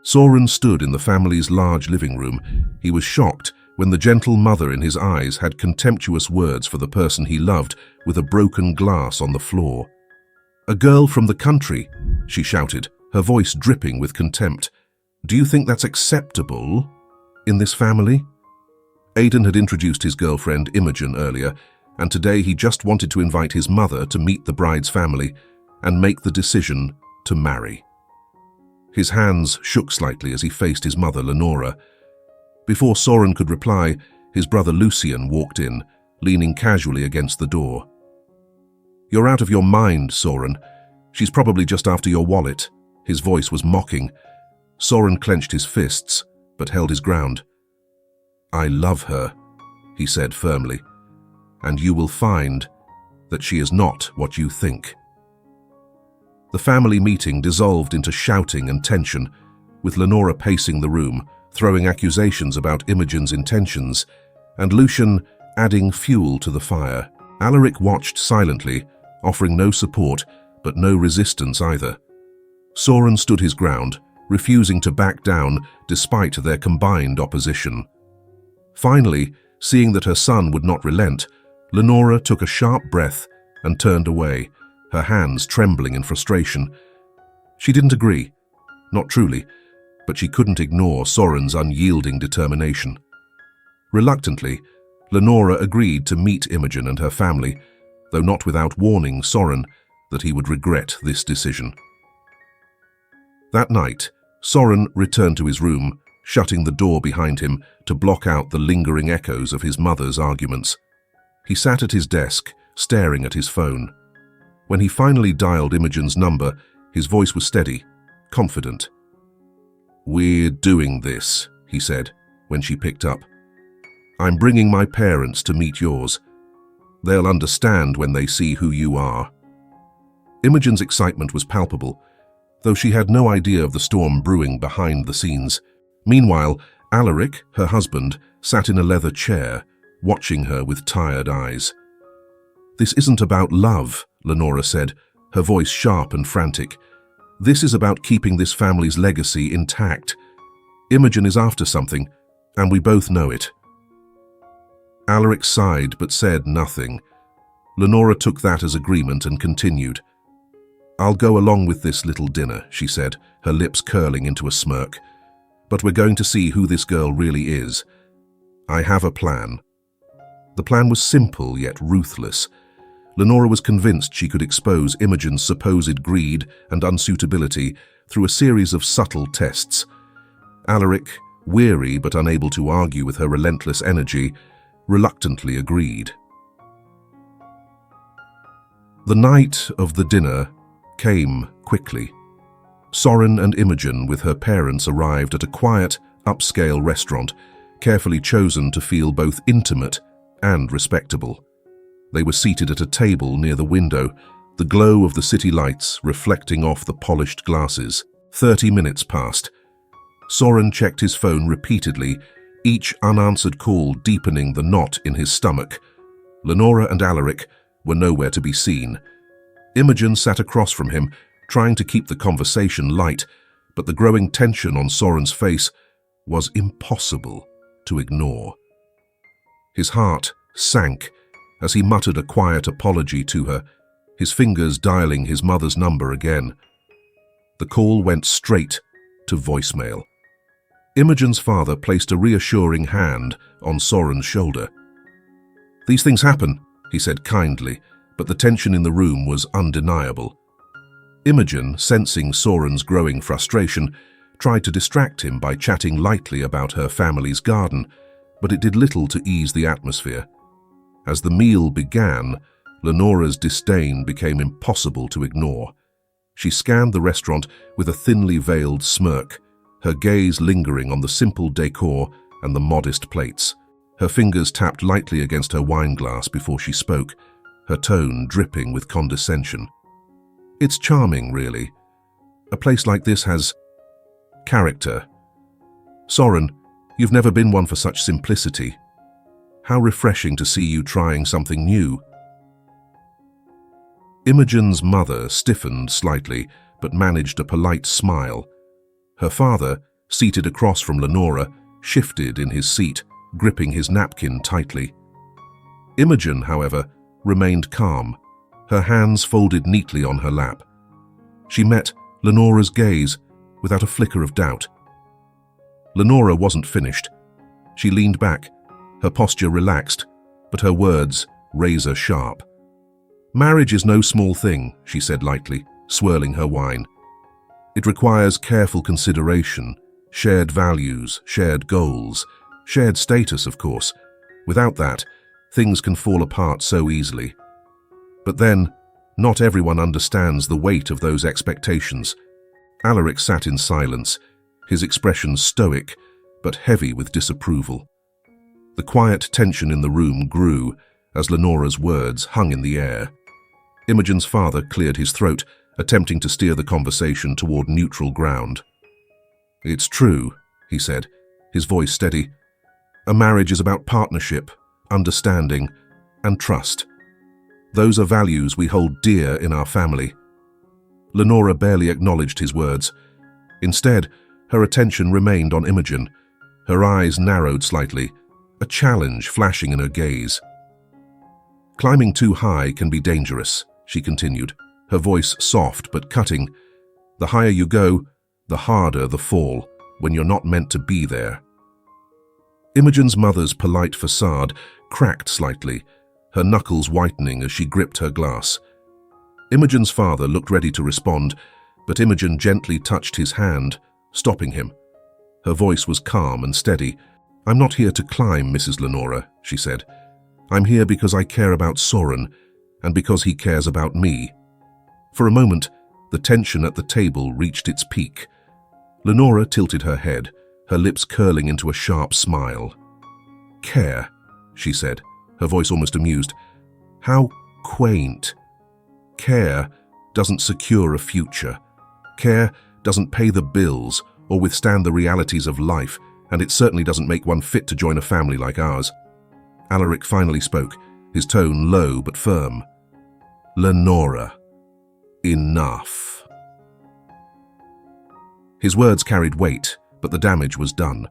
Soren stood in the family's large living room. He was shocked when the gentle mother in his eyes had contemptuous words for the person he loved with a broken glass on the floor. "A girl from the country," she shouted, her voice dripping with contempt. "Do you think that's acceptable in this family?" Aidan had introduced his girlfriend Imogen earlier, and today he just wanted to invite his mother to meet the bride's family and make the decision to marry. His hands shook slightly as he faced his mother, Lenora. Before Soren could reply, his brother Lucian walked in, leaning casually against the door. "You're out of your mind, Soren. She's probably just after your wallet." His voice was mocking. Soren clenched his fists, but held his ground. "I love her," he said firmly, "and you will find that she is not what you think." The family meeting dissolved into shouting and tension, with Lenora pacing the room, throwing accusations about Imogen's intentions, and Lucian adding fuel to the fire. Alaric watched silently, offering no support, but no resistance either. Soren stood his ground, refusing to back down despite their combined opposition. Finally, seeing that her son would not relent, Lenora took a sharp breath and turned away, her hands trembling in frustration. She didn't agree, not truly, but she couldn't ignore Soren's unyielding determination. Reluctantly, Lenora agreed to meet Imogen and her family, though not without warning Soren that he would regret this decision. That night, Soren returned to his room, shutting the door behind him to block out the lingering echoes of his mother's arguments. He sat at his desk, staring at his phone. When he finally dialed Imogen's number, his voice was steady, confident. "We're doing this," he said, when she picked up. "I'm bringing my parents to meet yours. They'll understand when they see who you are." Imogen's excitement was palpable, though she had no idea of the storm brewing behind the scenes. Meanwhile, Alaric, her husband, sat in a leather chair, watching her with tired eyes. "This isn't about love," Lenora said, her voice sharp and frantic. "This is about keeping this family's legacy intact. Imogen is after something, and we both know it." Alaric sighed but said nothing. Lenora took that as agreement and continued. "I'll go along with this little dinner," she said, her lips curling into a smirk. "But we're going to see who this girl really is. I have a plan." The plan was simple yet ruthless. Lenora was convinced she could expose Imogen's supposed greed and unsuitability through a series of subtle tests. Alaric, weary but unable to argue with her relentless energy, reluctantly agreed. The night of the dinner came quickly. Soren and Imogen with her parents arrived at a quiet, upscale restaurant, carefully chosen to feel both intimate and respectable. They were seated at a table near the window, the glow of the city lights reflecting off the polished glasses. 30 minutes passed. Soren checked his phone repeatedly, each unanswered call deepening the knot in his stomach. Lenora and Alaric were nowhere to be seen. Imogen sat across from him, trying to keep the conversation light, but the growing tension on Soren's face was impossible to ignore. His heart sank as he muttered a quiet apology to her, his fingers dialing his mother's number again. The call went straight to voicemail. Imogen's father placed a reassuring hand on Soren's shoulder. "These things happen," he said kindly, but the tension in the room was undeniable. Imogen, sensing Soren's growing frustration, tried to distract him by chatting lightly about her family's garden, but it did little to ease the atmosphere. As the meal began, Lenora's disdain became impossible to ignore. She scanned the restaurant with a thinly veiled smirk, her gaze lingering on the simple decor and the modest plates. Her fingers tapped lightly against her wineglass before she spoke, her tone dripping with condescension. "It's charming, really. A place like this has character. Soren, you've never been one for such simplicity. How refreshing to see you trying something new." Imogen's mother stiffened slightly, but managed a polite smile. Her father, seated across from Lenora, shifted in his seat, gripping his napkin tightly. Imogen, however, remained calm, her hands folded neatly on her lap. She met Lenora's gaze without a flicker of doubt. Lenora wasn't finished. She leaned back, her posture relaxed, but her words razor sharp. "Marriage is no small thing," she said lightly, swirling her wine. "It requires careful consideration, shared values, shared goals, shared status, of course. Without that, things can fall apart so easily. But then, not everyone understands the weight of those expectations." Alaric sat in silence, his expression stoic, but heavy with disapproval. The quiet tension in the room grew as Lenora's words hung in the air. Imogen's father cleared his throat, attempting to steer the conversation toward neutral ground. "It's true," he said, his voice steady. "A marriage is about partnership, understanding, and trust. Those are values we hold dear in our family." Lenora barely acknowledged his words. Instead, her attention remained on Imogen. Her eyes narrowed slightly, a challenge flashing in her gaze. "Climbing too high can be dangerous," she continued, her voice soft but cutting. "The higher you go, the harder the fall, when you're not meant to be there." Imogen's mother's polite facade cracked slightly, her knuckles whitening as she gripped her glass. Imogen's father looked ready to respond, but Imogen gently touched his hand, stopping him. Her voice was calm and steady. "I'm not here to climb, Mrs. Lenora," she said. "I'm here because I care about Soren, and because he cares about me." For a moment, the tension at the table reached its peak. Lenora tilted her head, her lips curling into a sharp smile. "Care," she said, her voice almost amused. "How quaint. Care doesn't secure a future. Care doesn't pay the bills or withstand the realities of life, and it certainly doesn't make one fit to join a family like ours." Alaric finally spoke, his tone low but firm. "Lenora, enough." His words carried weight, but the damage was done.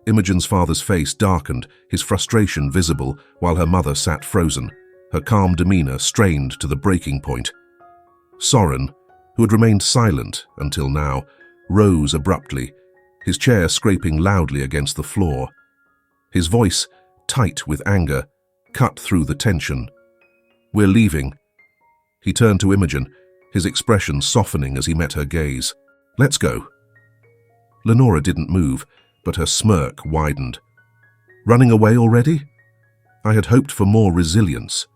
Imogen's father's face darkened, his frustration visible, while her mother sat frozen, her calm demeanor strained to the breaking point. Soren, who had remained silent until now, rose abruptly, his chair scraping loudly against the floor. His voice, tight with anger, cut through the tension. "We're leaving." He turned to Imogen, his expression softening as he met her gaze. "Let's go." Lenora didn't move, but her smirk widened. "Running away already? I had hoped for more resilience."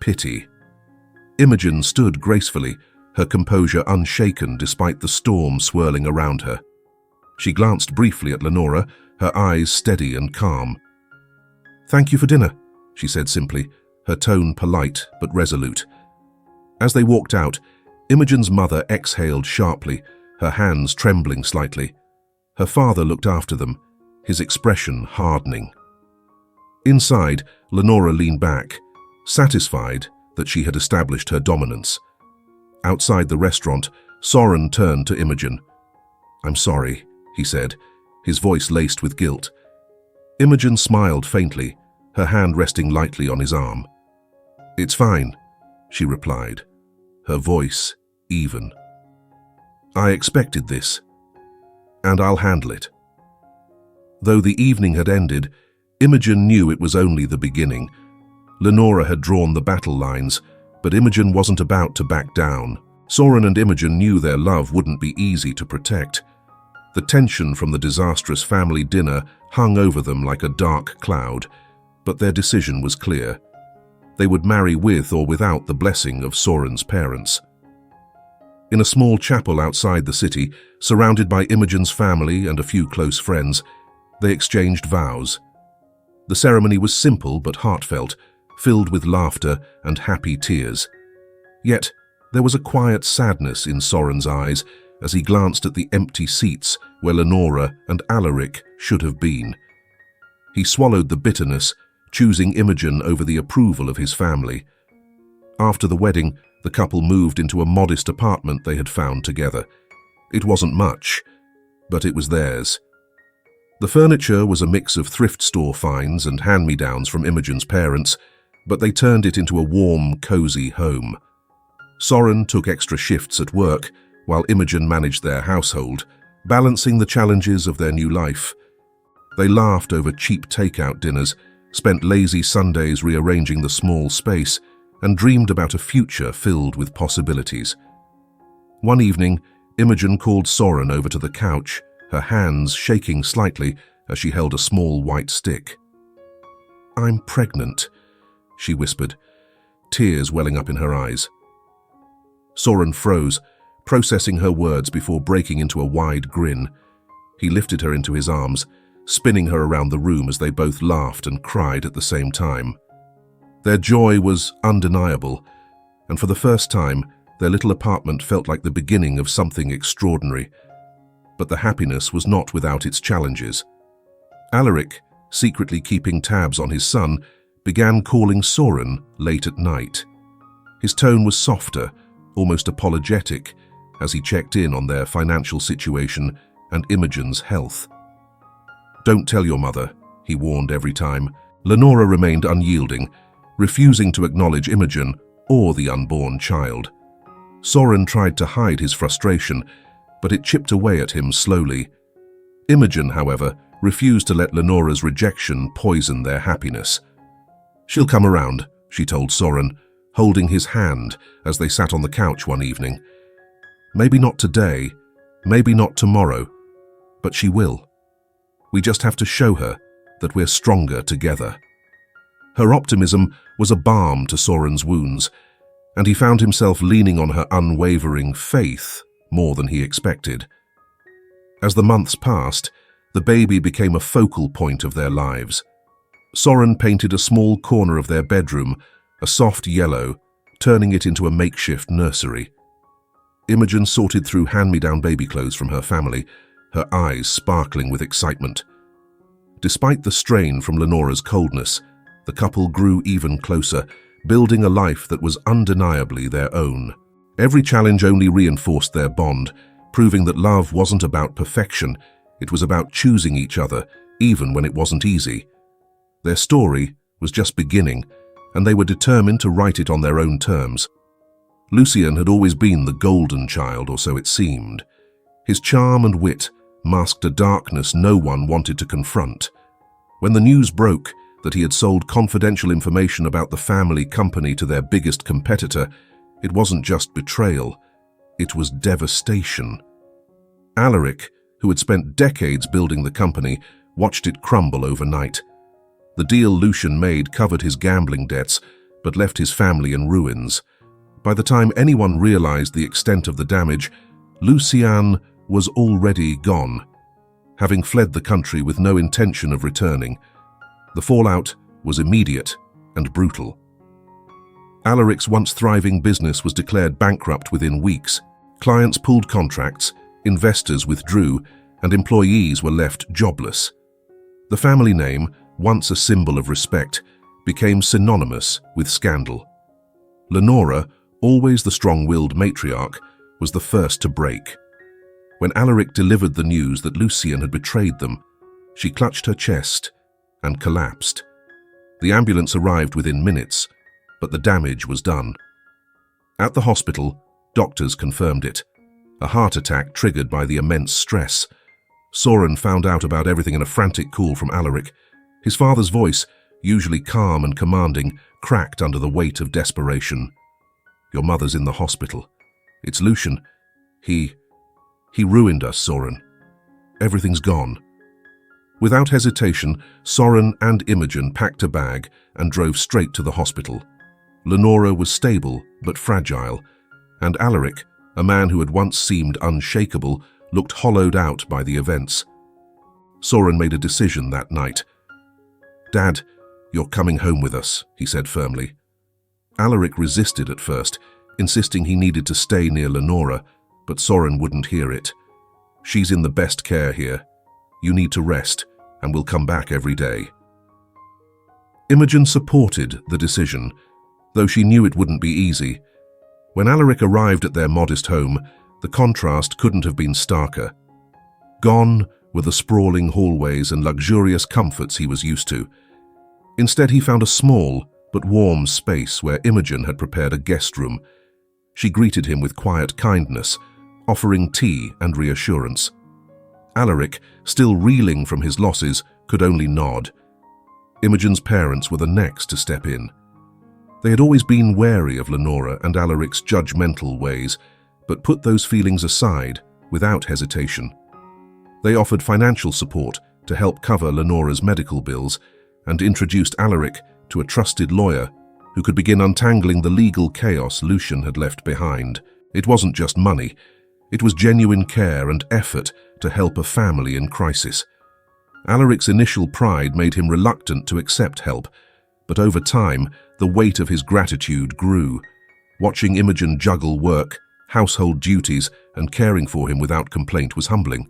"Pity." Imogen stood gracefully, her composure unshaken despite the storm swirling around her. She glanced briefly at Lenora, her eyes steady and calm. "Thank you for dinner," she said simply, her tone polite but resolute. As they walked out, Imogen's mother exhaled sharply, her hands trembling slightly. Her father looked after them, his expression hardening. Inside, Lenora leaned back, satisfied that she had established her dominance. Outside the restaurant, Soren turned to Imogen. "I'm sorry," he said, his voice laced with guilt. Imogen smiled faintly, her hand resting lightly on his arm. "It's fine," she replied, her voice even. "I expected this, and I'll handle it." Though the evening had ended, Imogen knew it was only the beginning. Lenora had drawn the battle lines, but Imogen wasn't about to back down. Soren and Imogen knew their love wouldn't be easy to protect. The tension from the disastrous family dinner hung over them like a dark cloud, but their decision was clear. They would marry with or without the blessing of Soren's parents. In a small chapel outside the city, surrounded by Imogen's family and a few close friends, they exchanged vows. The ceremony was simple but heartfelt, filled with laughter and happy tears. Yet, there was a quiet sadness in Soren's eyes as he glanced at the empty seats where Lenora and Alaric should have been. He swallowed the bitterness, choosing Imogen over the approval of his family. After the wedding, the couple moved into a modest apartment they had found together. It wasn't much. but it was theirs. The furniture was a mix of thrift store finds and hand-me-downs from Imogen's parents, but they turned it into a warm, cozy home. Soren took extra shifts at work, while Imogen managed their household, balancing the challenges of their new life. They laughed over cheap takeout dinners, spent lazy Sundays rearranging the small space, and dreamed about a future filled with possibilities. One evening, Imogen called Soren over to the couch, her hands shaking slightly as she held a small white stick. "I'm pregnant," she whispered, tears welling up in her eyes. Soren froze, processing her words before breaking into a wide grin. He lifted her into his arms, spinning her around the room as they both laughed and cried at the same time. Their joy was undeniable, and for the first time, their little apartment felt like the beginning of something extraordinary. But the happiness was not without its challenges. Alaric, secretly keeping tabs on his son, began calling Soren late at night. His tone was softer, almost apologetic, as he checked in on their financial situation and Imogen's health. "Don't tell your mother," he warned every time. Lenora remained unyielding, refusing to acknowledge Imogen or the unborn child. Soren tried to hide his frustration, but it chipped away at him slowly. Imogen, however, refused to let Lenora's rejection poison their happiness. "She'll come around," she told Soren, holding his hand as they sat on the couch one evening. "Maybe not today, maybe not tomorrow, but she will. We just have to show her that we're stronger together." Her optimism was a balm to Soren's wounds, and he found himself leaning on her unwavering faith more than he expected. As the months passed, the baby became a focal point of their lives. Soren painted a small corner of their bedroom, a soft yellow, turning it into a makeshift nursery. Imogen sorted through hand-me-down baby clothes from her family, her eyes sparkling with excitement. Despite the strain from Lenora's coldness, the couple grew even closer, building a life that was undeniably their own. Every challenge only reinforced their bond, proving that love wasn't about perfection, it was about choosing each other, even when it wasn't easy. Their story was just beginning, and they were determined to write it on their own terms. Lucien had always been the golden child, or so it seemed. His charm and wit masked a darkness no one wanted to confront. When the news broke that he had sold confidential information about the family company to their biggest competitor, it wasn't just betrayal, it was devastation. Alaric, who had spent decades building the company, watched it crumble overnight. The deal Lucien made covered his gambling debts, but left his family in ruins. By the time anyone realized the extent of the damage, Lucien was already gone, having fled the country with no intention of returning. The fallout was immediate and brutal. Alaric's once thriving business was declared bankrupt within weeks. Clients pulled contracts, investors withdrew, and employees were left jobless. The family name, once a symbol of respect, became synonymous with scandal. Lenora, always the strong-willed matriarch, was the first to break. When Alaric delivered the news that Lucien had betrayed them, she clutched her chest and collapsed. The ambulance arrived within minutes, but the damage was done. At the hospital, doctors confirmed it. A heart attack triggered by the immense stress. Soren found out about everything in a frantic call from Alaric. His father's voice, usually calm and commanding, cracked under the weight of desperation. "Your mother's in the hospital. It's Lucien. He ruined us, Soren. Everything's gone." Without hesitation, Soren and Imogen packed a bag and drove straight to the hospital. Lenora was stable but fragile, and Alaric, a man who had once seemed unshakable, looked hollowed out by the events. Soren made a decision that night. "Dad, you're coming home with us," he said firmly. Alaric resisted at first, insisting he needed to stay near Lenora, but Soren wouldn't hear it. "She's in the best care here. You need to rest, and we'll come back every day." Imogen supported the decision, though she knew it wouldn't be easy. When Alaric arrived at their modest home, the contrast couldn't have been starker. Gone were the sprawling hallways and luxurious comforts he was used to. Instead, he found a small but warm space where Imogen had prepared a guest room. She greeted him with quiet kindness, offering tea and reassurance. Alaric, still reeling from his losses, could only nod. Imogen's parents were the next to step in. They had always been wary of Lenora and Alaric's judgmental ways, but put those feelings aside without hesitation. They offered financial support to help cover Lenora's medical bills and introduced Alaric to a trusted lawyer who could begin untangling the legal chaos Lucian had left behind. It wasn't just money. It was genuine care and effort to help a family in crisis. Alaric's initial pride made him reluctant to accept help, but over time, the weight of his gratitude grew. Watching Imogen juggle work, household duties, and caring for him without complaint was humbling.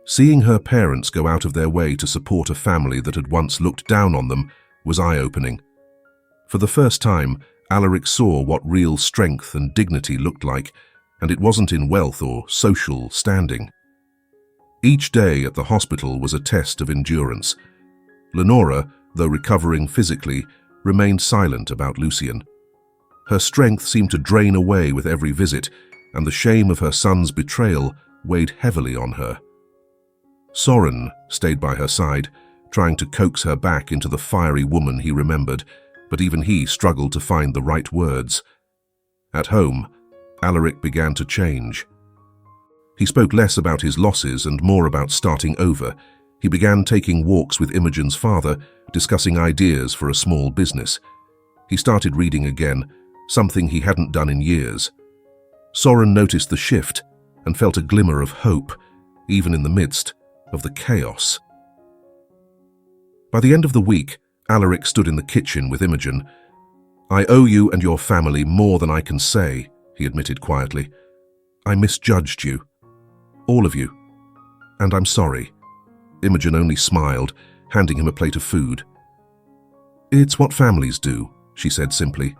Seeing her parents go out of their way to support a family that had once looked down on them was eye-opening. For the first time, Alaric saw what real strength and dignity looked like, and it wasn't in wealth or social standing. Each day at the hospital was a test of endurance. Lenora, though recovering physically, remained silent about Lucian. Her strength seemed to drain away with every visit, and the shame of her son's betrayal weighed heavily on her. Soren stayed by her side, trying to coax her back into the fiery woman he remembered, but even he struggled to find the right words. At home, Alaric began to change. He spoke less about his losses and more about starting over. He began taking walks with Imogen's father, discussing ideas for a small business. He started reading again, something he hadn't done in years. Soren noticed the shift and felt a glimmer of hope, even in the midst of the chaos. By the end of the week, Alaric stood in the kitchen with Imogen. "I owe you and your family more than I can say," he admitted quietly. "I misjudged you. All of you. And I'm sorry." Imogen only smiled, handing him a plate of food. "It's what families do," she said simply.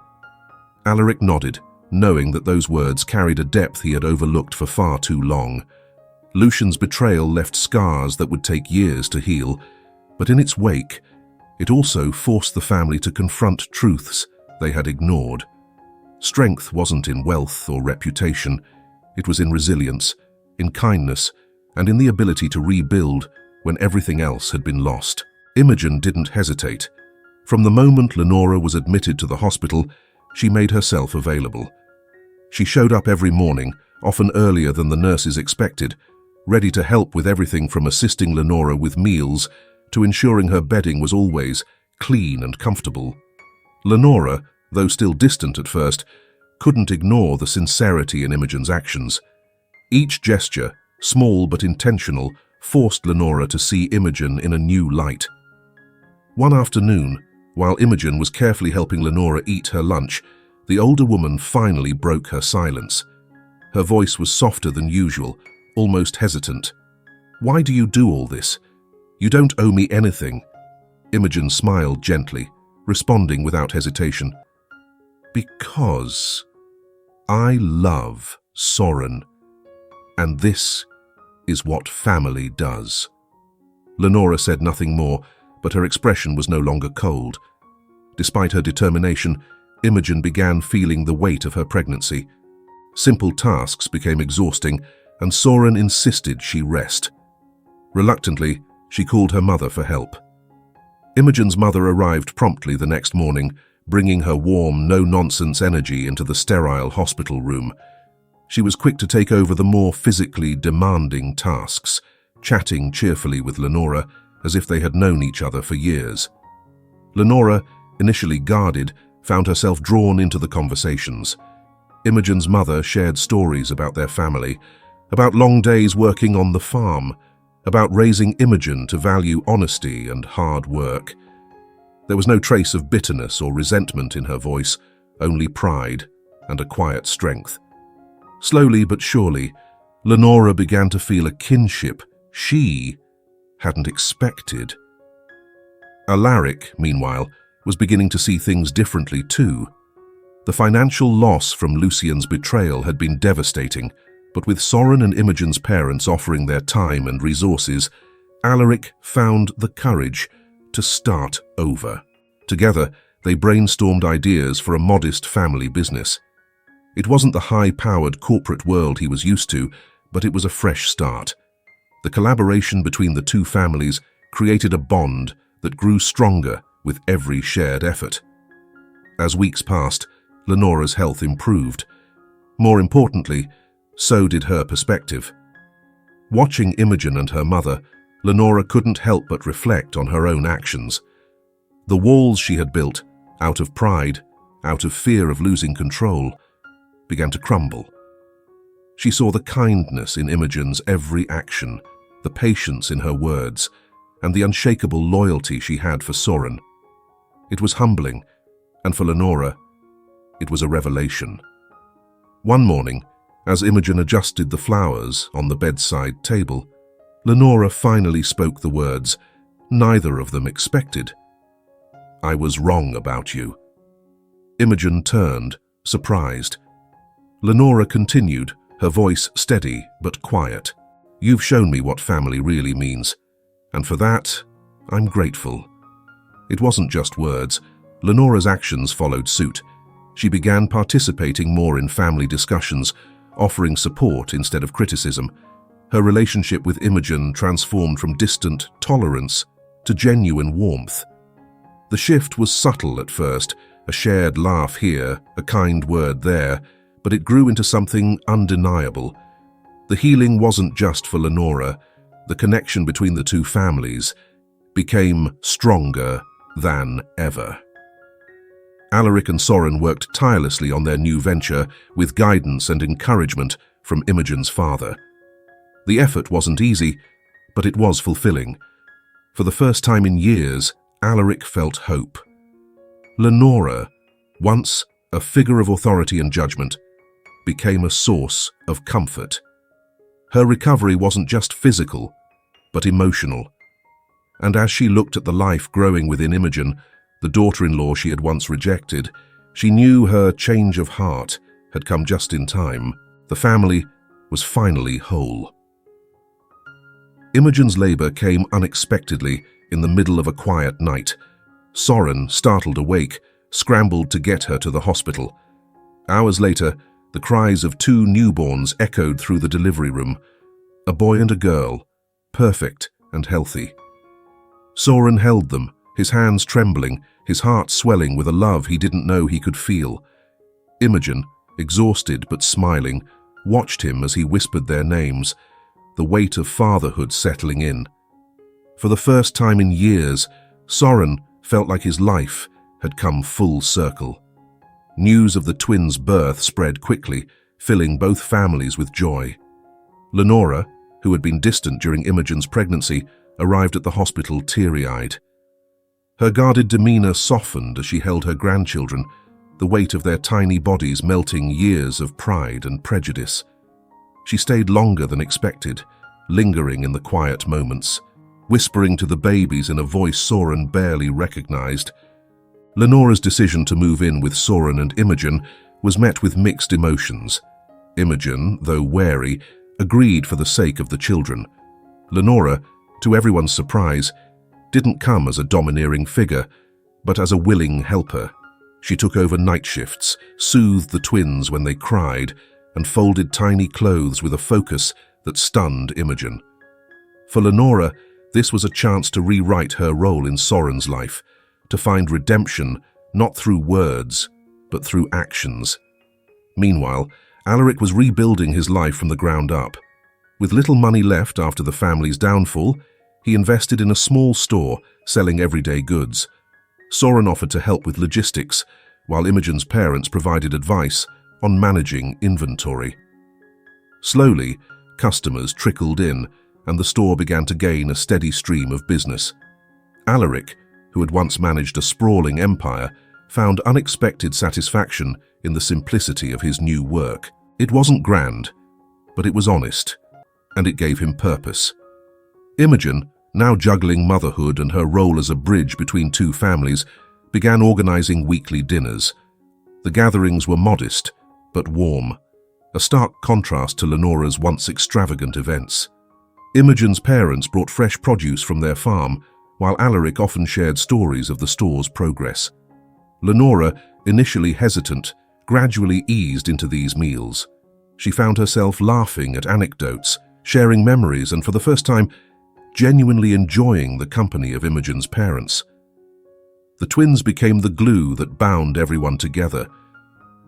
Alaric nodded, knowing that those words carried a depth he had overlooked for far too long. Lucian's betrayal left scars that would take years to heal, but in its wake, it also forced the family to confront truths they had ignored. Strength wasn't in wealth or reputation. It was in resilience, in kindness, and in the ability to rebuild when everything else had been lost. Imogen didn't hesitate. From the moment Lenora was admitted to the hospital, she made herself available. She showed up every morning, often earlier than the nurses expected, ready to help with everything from assisting Lenora with meals to ensuring her bedding was always clean and comfortable. Lenora, though still distant at first, couldn't ignore the sincerity in Imogen's actions. Each gesture, small but intentional, forced Lenora to see Imogen in a new light. One afternoon, while Imogen was carefully helping Lenora eat her lunch, the older woman finally broke her silence. Her voice was softer than usual, almost hesitant. "Why do you do all this? You don't owe me anything." Imogen smiled gently, responding without hesitation. "Because I love Soren, and this is what family does." Lenora said nothing more, but her expression was no longer cold. Despite her determination, Imogen began feeling the weight of her pregnancy. Simple tasks became exhausting, and Soren insisted she rest. Reluctantly, she called her mother for help. Imogen's mother arrived promptly the next morning, bringing her warm, no-nonsense energy into the sterile hospital room. She was quick to take over the more physically demanding tasks, chatting cheerfully with Lenora as if they had known each other for years. Lenora, initially guarded, found herself drawn into the conversations. Imogen's mother shared stories about their family, about long days working on the farm, about raising Imogen to value honesty and hard work. There was no trace of bitterness or resentment in her voice, only pride and a quiet strength. Slowly but surely, Lenora began to feel a kinship she hadn't expected. Alaric, meanwhile, was beginning to see things differently too. The financial loss from Lucian's betrayal had been devastating, But with Soren and Imogen's parents offering their time and resources, Alaric found the courage to start over. Together, they brainstormed ideas for a modest family business. It wasn't the high-powered corporate world he was used to, but it was a fresh start. The collaboration between the two families created a bond that grew stronger with every shared effort. As weeks passed, Lenora's health improved. More importantly, so did her perspective. Watching Imogen and her mother, Lenora couldn't help but reflect on her own actions. The walls she had built, out of pride, out of fear of losing control, began to crumble. She saw the kindness in Imogen's every action, the patience in her words, and the unshakable loyalty she had for Soren. It was humbling, and for Lenora, it was a revelation. One morning, as Imogen adjusted the flowers on the bedside table, Lenora finally spoke the words neither of them expected. "I was wrong about you." Imogen turned, surprised. Lenora continued, her voice steady but quiet. "You've shown me what family really means, and for that, I'm grateful." It wasn't just words. Lenora's actions followed suit. She began participating more in family discussions, offering support instead of criticism. Her relationship with Imogen transformed from distant tolerance to genuine warmth. The shift was subtle at first, a shared laugh here, a kind word there, but it grew into something undeniable. The healing wasn't just for Lenora. The connection between the two families became stronger than ever. Alaric and Soren worked tirelessly on their new venture with guidance and encouragement from Imogen's father. The effort wasn't easy, but it was fulfilling. For the first time in years, Alaric felt hope. Lenora, once a figure of authority and judgment, became a source of comfort. Her recovery wasn't just physical, but emotional. And as she looked at the life growing within Imogen, the daughter-in-law she had once rejected, she knew her change of heart had come just in time. The family was finally whole. Imogen's labor came unexpectedly in the middle of a quiet night. Soren, startled awake, scrambled to get her to the hospital. Hours later, the cries of two newborns echoed through the delivery room. A boy and a girl, perfect and healthy. Soren held them, his hands trembling, his heart swelling with a love he didn't know he could feel. Imogen, exhausted but smiling, watched him as he whispered their names, the weight of fatherhood settling in. For the first time in years, Soren felt like his life had come full circle. News of the twins' birth spread quickly, filling both families with joy. Lenora, who had been distant during Imogen's pregnancy, arrived at the hospital teary-eyed. Her guarded demeanor softened as she held her grandchildren, the weight of their tiny bodies melting years of pride and prejudice. She stayed longer than expected, lingering in the quiet moments, whispering to the babies in a voice Soren barely recognized. Lenora's decision to move in with Soren and Imogen was met with mixed emotions. Imogen, though wary, agreed for the sake of the children. Lenora, to everyone's surprise, didn't come as a domineering figure, but as a willing helper. She took over night shifts, soothed the twins when they cried, and folded tiny clothes with a focus that stunned Imogen. For Lenora, this was a chance to rewrite her role in Soren's life, to find redemption not through words, but through actions. Meanwhile, Alaric was rebuilding his life from the ground up. With little money left after the family's downfall, he invested in a small store selling everyday goods. Soren offered to help with logistics, while Imogen's parents provided advice on managing inventory. Slowly, customers trickled in, and the store began to gain a steady stream of business. Alaric, who had once managed a sprawling empire, found unexpected satisfaction in the simplicity of his new work. It wasn't grand, but it was honest, and it gave him purpose. Imogen, now juggling motherhood and her role as a bridge between two families, began organizing weekly dinners. The gatherings were modest, but warm. a stark contrast to Lenora's once extravagant events. Imogen's parents brought fresh produce from their farm, while Alaric often shared stories of the store's progress. Lenora, initially hesitant, gradually eased into these meals. She found herself laughing at anecdotes, sharing memories, and for the first time, genuinely enjoying the company of Imogen's parents. The twins became the glue that bound everyone together.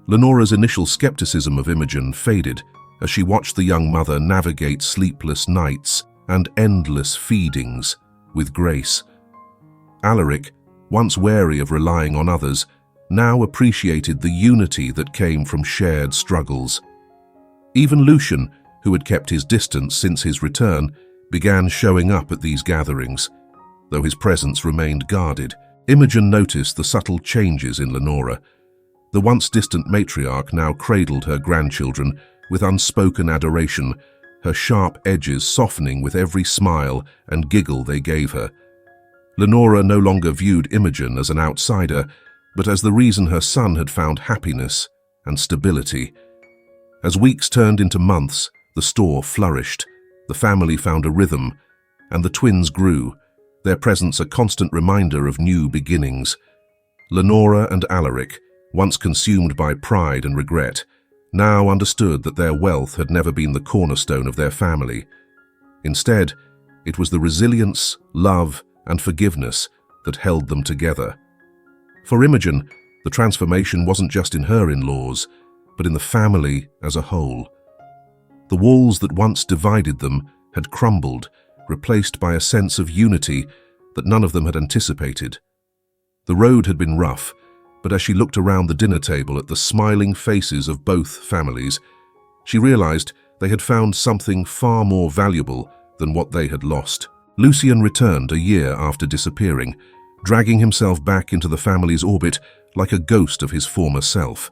Lenora's initial skepticism of Imogen faded as she watched the young mother navigate sleepless nights and endless feedings with grace. Alaric, once wary of relying on others, now appreciated the unity that came from shared struggles. Even Lucian, who had kept his distance since his return, began showing up at these gatherings, though his presence remained guarded. Imogen noticed the subtle changes in Lenora. The once distant matriarch now cradled her grandchildren with unspoken adoration, her sharp edges softening with every smile and giggle they gave her. Lenora no longer viewed Imogen as an outsider, but as the reason her son had found happiness and stability. As weeks turned into months, the store flourished, the family found a rhythm, and the twins grew, their presence a constant reminder of new beginnings. Lenora and Alaric, once consumed by pride and regret, now understood that their wealth had never been the cornerstone of their family. Instead, it was the resilience, love, and forgiveness that held them together. For Imogen, the transformation wasn't just in her in-laws, but in the family as a whole. The walls that once divided them had crumbled, replaced by a sense of unity that none of them had anticipated. The road had been rough, but as she looked around the dinner table at the smiling faces of both families, she realized they had found something far more valuable than what they had lost. Lucian returned a year after disappearing, dragging himself back into the family's orbit like a ghost of his former self.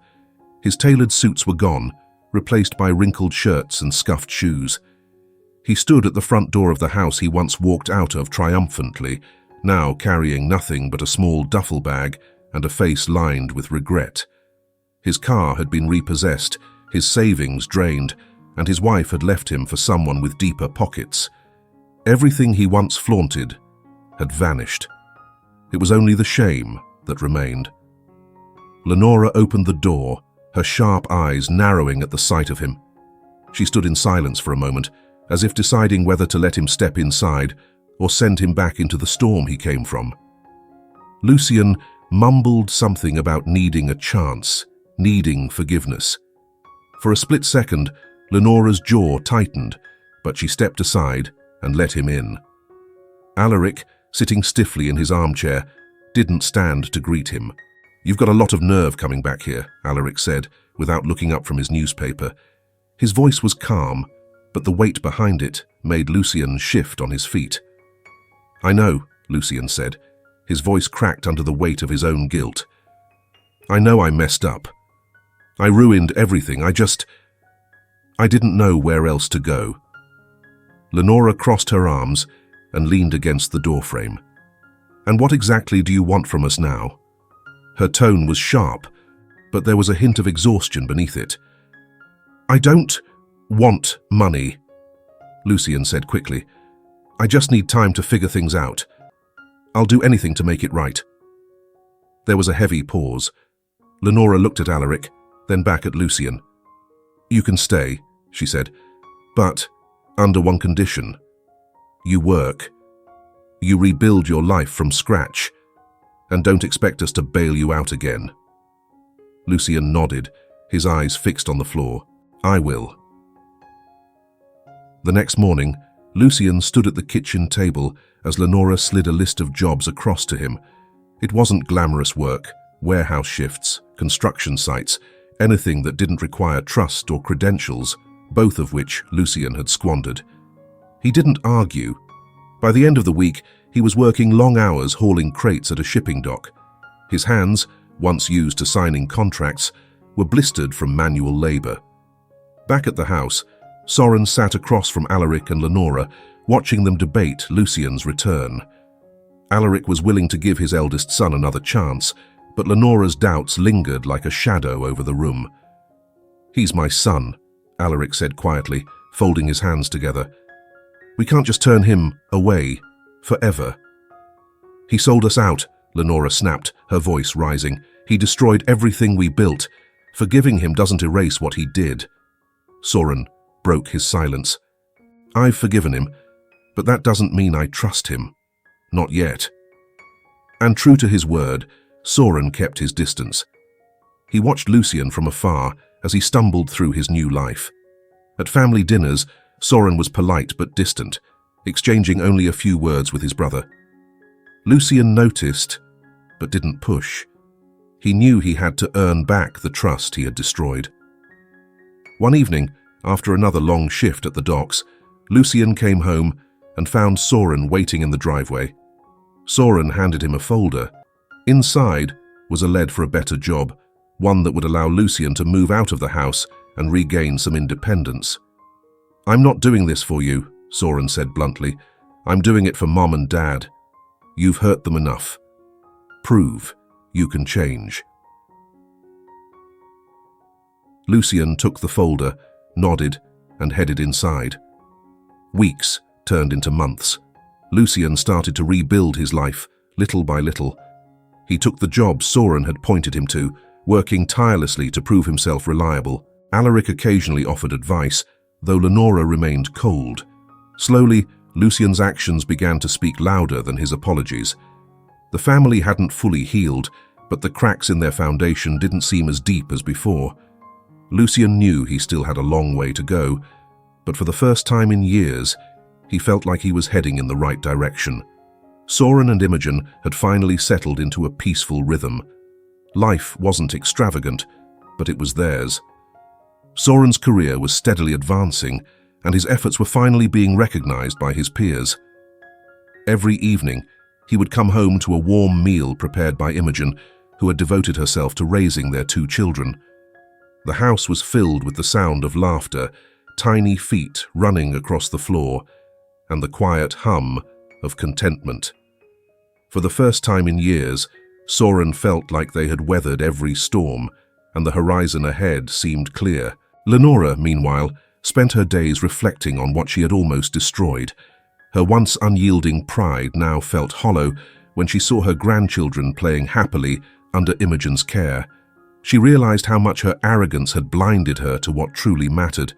His tailored suits were gone, replaced by wrinkled shirts and scuffed shoes. He stood at the front door of the house he once walked out of triumphantly, now carrying nothing but a small duffel bag and a face lined with regret. His car had been repossessed, his savings drained, and his wife had left him for someone with deeper pockets. Everything he once flaunted had vanished. It was only the shame that remained. Lenora opened the door, her sharp eyes narrowing at the sight of him. She stood in silence for a moment, as if deciding whether to let him step inside or send him back into the storm he came from. Lucian mumbled something about needing a chance, needing forgiveness. For a split second, Lenora's jaw tightened, but she stepped aside and let him in. Alaric, sitting stiffly in his armchair, didn't stand to greet him. "You've got a lot of nerve coming back here," Alaric said, without looking up from his newspaper. His voice was calm, but the weight behind it made Lucian shift on his feet. "I know," Lucian said, his voice cracked under the weight of his own guilt. "I know I messed up. I ruined everything. I didn't know where else to go." Lenora crossed her arms and leaned against the doorframe. "And what exactly do you want from us now?" Her tone was sharp, but there was a hint of exhaustion beneath it. "I don't want money," Lucian said quickly. "I just need time to figure things out. I'll do anything to make it right." There was a heavy pause. Lenora looked at Alaric, then back at Lucian. "You can stay," she said, "but under one condition. You work. You rebuild your life from scratch, and don't expect us to bail you out again." Lucian nodded, his eyes fixed on the floor. "I will." The next morning, Lucian stood at the kitchen table as Lenora slid a list of jobs across to him. It wasn't glamorous work, warehouse shifts, construction sites, anything that didn't require trust or credentials, both of which Lucian had squandered. He didn't argue. By the end of the week, he was working long hours hauling crates at a shipping dock. His hands, once used to signing contracts, were blistered from manual labor. Back at the house, Soren sat across from Alaric and Lenora, watching them debate Lucian's return. Alaric was willing to give his eldest son another chance, but Lenora's doubts lingered like a shadow over the room. "He's my son," Alaric said quietly, folding his hands together. "We can't just turn him away, forever." "He sold us out," Lenora snapped, her voice rising. "He destroyed everything we built. Forgiving him doesn't erase what he did." Soren broke his silence. "I've forgiven him, but that doesn't mean I trust him. Not yet." And true to his word, Soren kept his distance. He watched Lucien from afar as he stumbled through his new life. At family dinners, Soren was polite but distant, exchanging only a few words with his brother. Lucien noticed, but didn't push. He knew he had to earn back the trust he had destroyed. One evening, after another long shift at the docks, Lucien came home and found Soren waiting in the driveway. Soren handed him a folder. Inside was a lead for a better job, one that would allow Lucien to move out of the house and regain some independence. "I'm not doing this for you," Soren said bluntly. "I'm doing it for Mom and Dad. You've hurt them enough. Prove you can change." Lucien took the folder, nodded, and headed inside. Weeks turned into months. Lucien started to rebuild his life, little by little. He took the job Soren had pointed him to, working tirelessly to prove himself reliable. Alaric occasionally offered advice, though Lenora remained cold. Slowly, Lucien's actions began to speak louder than his apologies. The family hadn't fully healed, but the cracks in their foundation didn't seem as deep as before. Lucien knew he still had a long way to go, but for the first time in years, he felt like he was heading in the right direction. Soren and Imogen had finally settled into a peaceful rhythm. Life wasn't extravagant, but it was theirs. Soren's career was steadily advancing, and his efforts were finally being recognized by his peers. Every evening, he would come home to a warm meal prepared by Imogen, who had devoted herself to raising their 2 children. The house was filled with the sound of laughter, tiny feet running across the floor, and the quiet hum of contentment. For the first time in years, Soren felt like they had weathered every storm, and the horizon ahead seemed clear. Lenora, meanwhile, spent her days reflecting on what she had almost destroyed. Her once unyielding pride now felt hollow when she saw her grandchildren playing happily under Imogen's care. She realized how much her arrogance had blinded her to what truly mattered.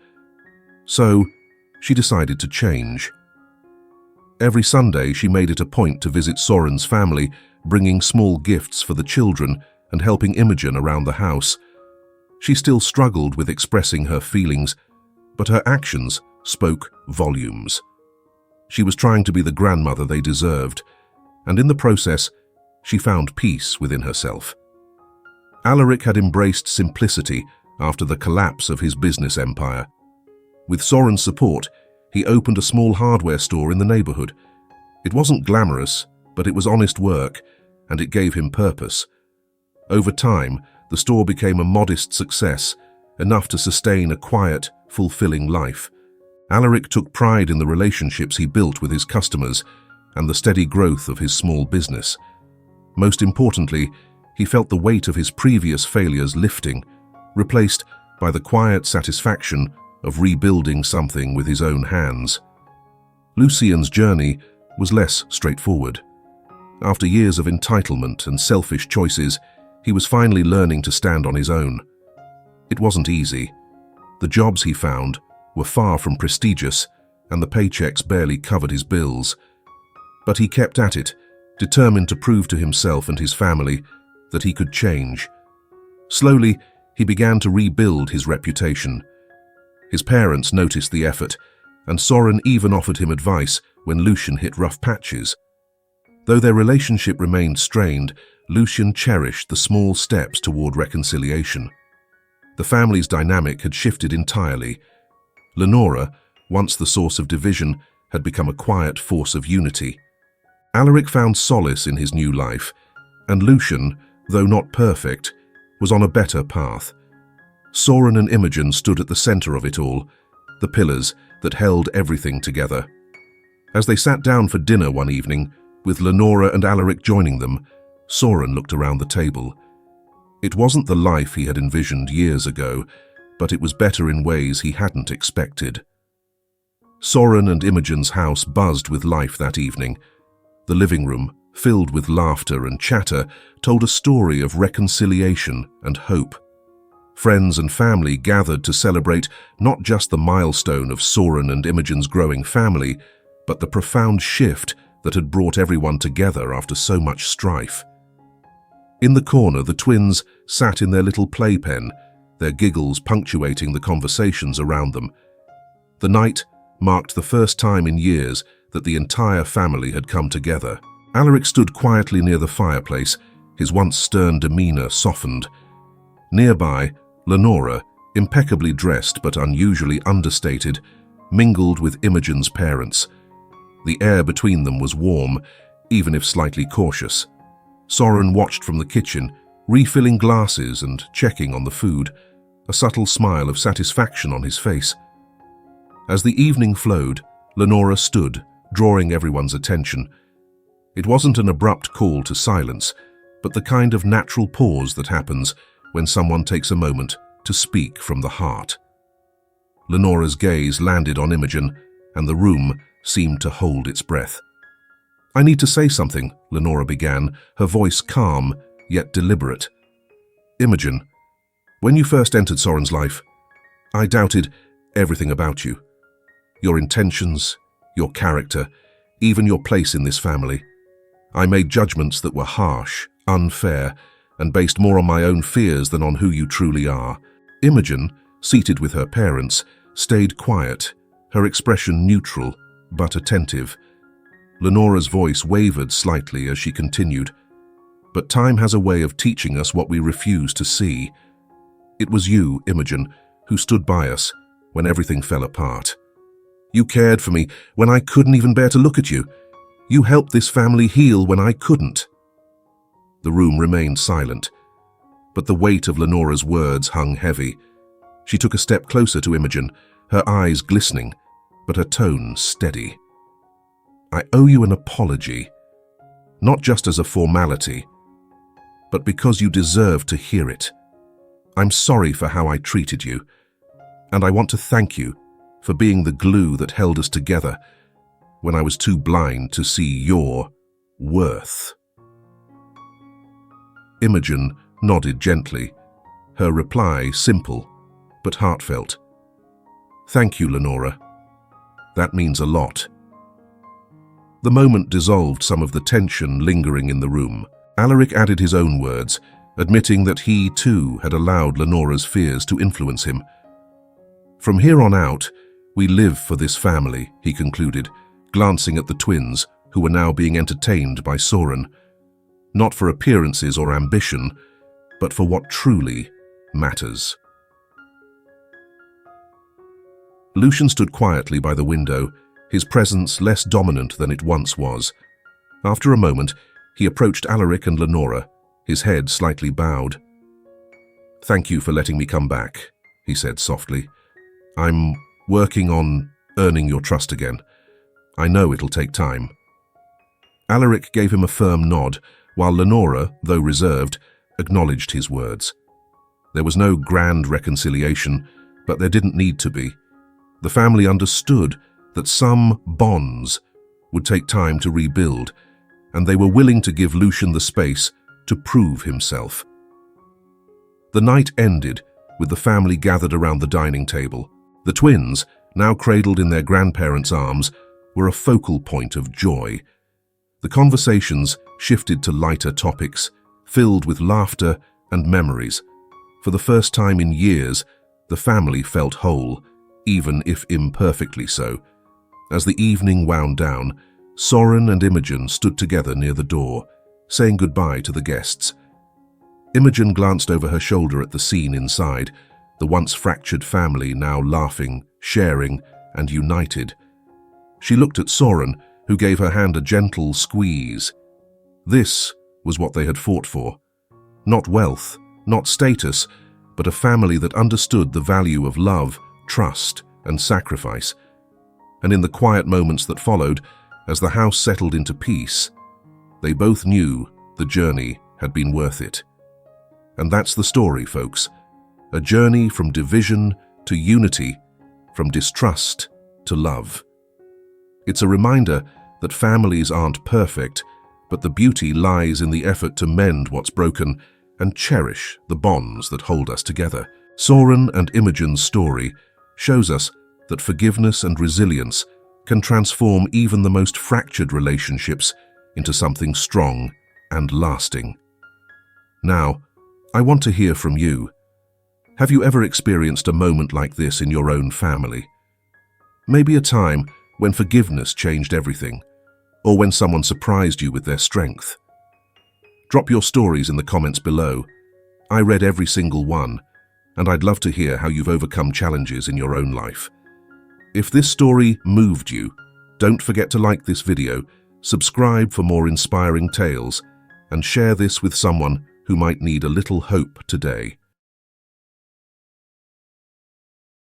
So, she decided to change. Every Sunday, she made it a point to visit Soren's family, bringing small gifts for the children and helping Imogen around the house. She still struggled with expressing her feelings, but her actions spoke volumes. She was trying to be the grandmother they deserved, and in the process, she found peace within herself. Alaric had embraced simplicity after the collapse of his business empire. With Soren's support, he opened a small hardware store in the neighborhood. It wasn't glamorous, but it was honest work, and it gave him purpose. Over time, the store became a modest success, enough to sustain a quiet, fulfilling life. Alaric took pride in the relationships he built with his customers and the steady growth of his small business. Most importantly, he felt the weight of his previous failures lifting, replaced by the quiet satisfaction of rebuilding something with his own hands. Lucien's journey was less straightforward. After years of entitlement and selfish choices, he was finally learning to stand on his own. It wasn't easy. The jobs he found were far from prestigious, and the paychecks barely covered his bills. But he kept at it, determined to prove to himself and his family that he could change. Slowly, he began to rebuild his reputation. His parents noticed the effort, and Soren even offered him advice when Lucien hit rough patches. Though their relationship remained strained, Lucien cherished the small steps toward reconciliation. The family's dynamic had shifted entirely. Lenora, once the source of division, had become a quiet force of unity. Alaric found solace in his new life, and Lucien, though not perfect, was on a better path. Soren and Imogen stood at the center of it all, the pillars that held everything together. As they sat down for dinner one evening, with Lenora and Alaric joining them, Soren looked around the table. It wasn't the life he had envisioned years ago, but it was better in ways he hadn't expected. Soren and Imogen's house buzzed with life that evening. The living room, filled with laughter and chatter, told a story of reconciliation and hope. Friends and family gathered to celebrate not just the milestone of Soren and Imogen's growing family, but the profound shift that had brought everyone together after so much strife. In the corner, the twins sat in their little playpen, their giggles punctuating the conversations around them. The night marked the first time in years that the entire family had come together. Alaric stood quietly near the fireplace, his once stern demeanor softened. Nearby, Lenora, impeccably dressed but unusually understated, mingled with Imogen's parents. The air between them was warm, even if slightly cautious. Soren watched from the kitchen, refilling glasses and checking on the food, a subtle smile of satisfaction on his face. As the evening flowed, Lenora stood, drawing everyone's attention. It wasn't an abrupt call to silence, but the kind of natural pause that happens when someone takes a moment to speak from the heart. Lenora's gaze landed on Imogen, and the room seemed to hold its breath. "I need to say something," Lenora began, her voice calm yet deliberate. "Imogen, when you first entered Soren's life, I doubted everything about you. Your intentions, your character, even your place in this family. I made judgments that were harsh, unfair, and based more on my own fears than on who you truly are." Imogen, seated with her parents, stayed quiet, her expression neutral but attentive. Lenora's voice wavered slightly as she continued, "But time has a way of teaching us what we refuse to see. It was you, Imogen, who stood by us when everything fell apart. You cared for me when I couldn't even bear to look at you. You helped this family heal when I couldn't." The room remained silent, but the weight of Lenora's words hung heavy. She took a step closer to Imogen, her eyes glistening, but her tone steady. "I owe you an apology, not just as a formality, but because you deserve to hear it. I'm sorry for how I treated you, and I want to thank you for being the glue that held us together when I was too blind to see your worth." Imogen nodded gently, her reply simple but heartfelt. "Thank you, Lenora. That means a lot." The moment dissolved some of the tension lingering in the room. Alaric added his own words, admitting that he too had allowed Lenora's fears to influence him. "From here on out, we live for this family," he concluded, glancing at the twins, who were now being entertained by Soren. "Not for appearances or ambition, but for what truly matters." Lucian stood quietly by the window, his presence less dominant than it once was. After a moment, he approached Alaric and Lenora, his head slightly bowed. "Thank you for letting me come back," he said softly. "I'm working on earning your trust again. I know it'll take time." Alaric gave him a firm nod, while Lenora, though reserved, acknowledged his words. There was no grand reconciliation, but there didn't need to be. The family understood that some bonds would take time to rebuild, and they were willing to give Lucian the space to prove himself. The night ended with the family gathered around the dining table. The twins, now cradled in their grandparents' arms, were a focal point of joy. The conversations shifted to lighter topics, filled with laughter and memories. For the first time in years, the family felt whole, even if imperfectly so. As the evening wound down, Soren and Imogen stood together near the door, saying goodbye to the guests. Imogen glanced over her shoulder at the scene inside, the once fractured family now laughing, sharing, and united. She looked at Soren, who gave her hand a gentle squeeze. This was what they had fought for. Not wealth, not status, but a family that understood the value of love, trust, and sacrifice. And in the quiet moments that followed, as the house settled into peace, they both knew the journey had been worth it. And that's the story, folks. a journey from division to unity, from distrust to love. It's a reminder that families aren't perfect, but the beauty lies in the effort to mend what's broken and cherish the bonds that hold us together. Soren and Imogen's story shows us that forgiveness and resilience can transform even the most fractured relationships into something strong and lasting. Now, I want to hear from you. Have you ever experienced a moment like this in your own family? Maybe a time when forgiveness changed everything, or when someone surprised you with their strength. Drop your stories in the comments below. I read every single one, and I'd love to hear how you've overcome challenges in your own life. If this story moved you, don't forget to like this video, subscribe for more inspiring tales, and share this with someone who might need a little hope today.